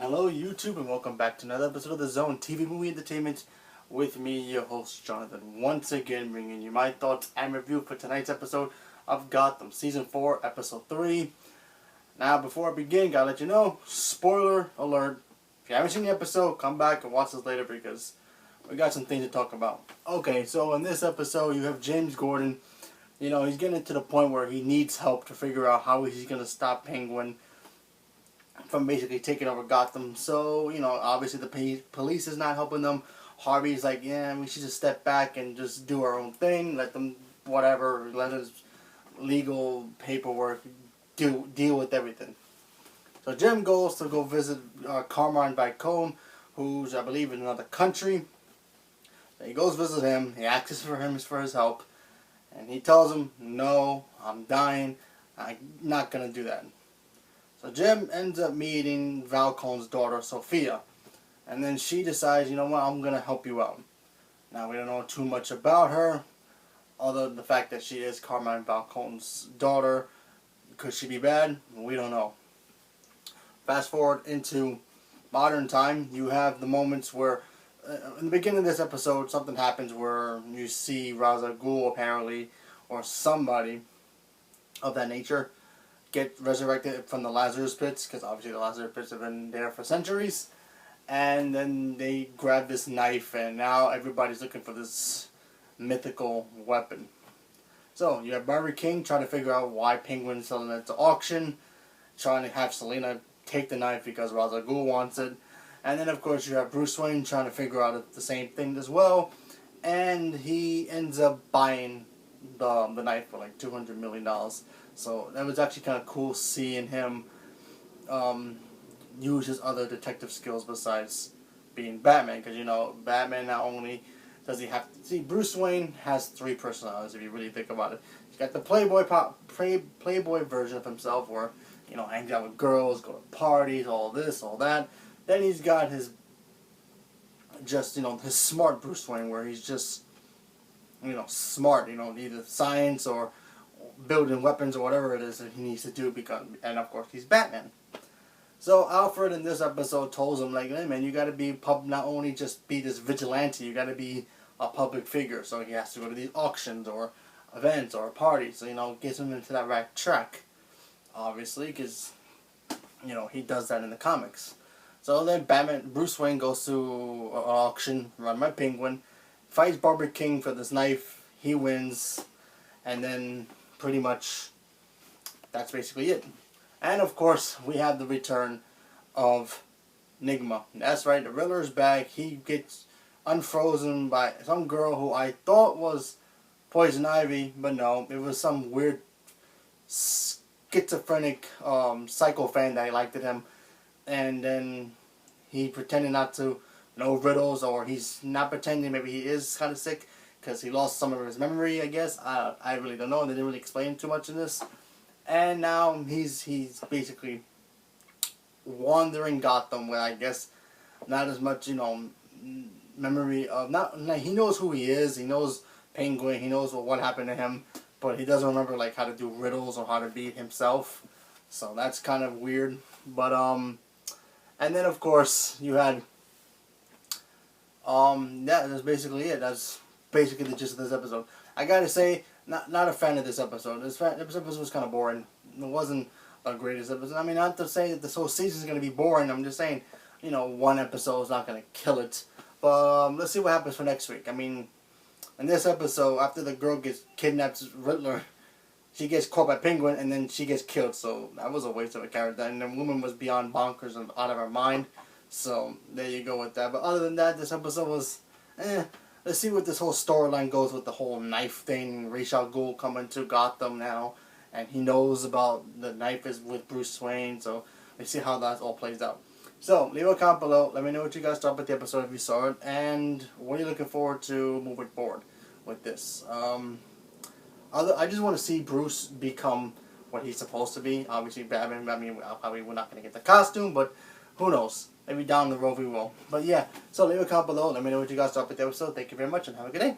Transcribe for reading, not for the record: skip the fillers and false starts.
Hello YouTube and welcome back to another episode of The Zone TV Movie Entertainment with me, your host Jonathan, once again bringing you my thoughts and review for tonight's episode of Gotham, Season 4, Episode 3. Now before I begin, gotta let you know, spoiler alert, if you haven't seen the episode, come back and watch this later because we got some things to talk about. Okay, so in this episode you have James Gordon. You know, he's getting to the point where he needs help to figure out how he's going to stop Penguin from basically taking over Gotham. So, you know, obviously the police is not helping them. Harvey's like, yeah, we should just step back and just do our own thing. Let them, whatever, let us legal paperwork deal with everything. So Jim goes to go visit Carmine Bicone, who's, I believe, in another country. So he goes visit him. He asks for his help. And he tells him, no, I'm dying. I'm not going to do that. So Jim ends up meeting Falcone's daughter, Sophia. And then she decides, you know what, I'm going to help you out. Now, we don't know too much about her, other than the fact that she is Carmine Falcone's daughter. Could she be bad? We don't know. Fast forward into modern time, you have the moments where in the beginning of this episode, something happens where you see Ra's al Ghul, apparently, or somebody of that nature, get resurrected from the Lazarus pits, because obviously the Lazarus pits have been there for centuries. And then they grab this knife, and now everybody's looking for this mythical weapon. So, you have Barbara King trying to figure out why Penguin's selling it to auction, trying to have Selina take the knife because Ra's al Ghul wants it. And then, of course, you have Bruce Wayne trying to figure out the same thing as well. And he ends up buying the knife for like $200 million. So that was actually kind of cool seeing him use his other detective skills besides being Batman. Because, you know, Batman not only does he have to... See, Bruce Wayne has three personalities if you really think about it. He's got the playboy version of himself where, you know, hangs out with girls, go to parties, all this, all that. Then he's got his, just, you know, his smart Bruce Wayne, where he's just, you know, smart, you know, either science or building weapons or whatever it is that he needs to do, because, and of course he's Batman. So Alfred in this episode tells him, like, hey man, you gotta be not only just be this vigilante, you gotta be a public figure. So he has to go to these auctions or events or parties, so, you know, gets him into that right track, obviously, because, you know, he does that in the comics. So then Bruce Wayne goes to an auction run by Penguin, fights Barbara King for this knife, he wins, and then pretty much that's basically it. And of course we have the return of Nigma. That's right, the Riddler's back. He gets unfrozen by some girl who I thought was Poison Ivy, but no, it was some weird schizophrenic psycho fan that liked him. And then he pretended not to know riddles, or he's not pretending, maybe he is kind of sick because he lost some of his memory, I guess. I really don't know, they didn't really explain too much in this. And now he's basically wandering Gotham with, I guess, not as much, you know, memory of, he knows who he is, he knows Penguin, he knows what happened to him, but he doesn't remember, like, how to do riddles or how to be himself. So that's kind of weird. But, and then, of course, you had, yeah, that's basically it. That's basically the gist of this episode. I gotta say, not a fan of this episode. This episode was kind of boring. It wasn't a greatest episode. I mean, not to say that this whole season is going to be boring. I'm just saying, you know, one episode is not going to kill it. But let's see what happens for next week. I mean, in this episode, after the girl gets kidnapped, Riddler, she gets caught by Penguin, and then she gets killed. So that was a waste of a character. And the woman was beyond bonkers and out of her mind. So there you go with that. But other than that, this episode was, Let's see what this whole storyline goes with the whole knife thing. Ra's al Ghul coming to Gotham now, and he knows about the knife is with Bruce Wayne. So let's see how that all plays out. So leave a comment below. Let me know what you guys thought about the episode if you saw it, and what are you looking forward to moving forward with this. I just want to see Bruce become what he's supposed to be. Obviously, Batman. I mean, probably we're not going to get the costume, but who knows? Maybe down the road we will. But yeah, so leave a comment below. Let me know what you guys thought about the episode. Thank you very much and have a good day.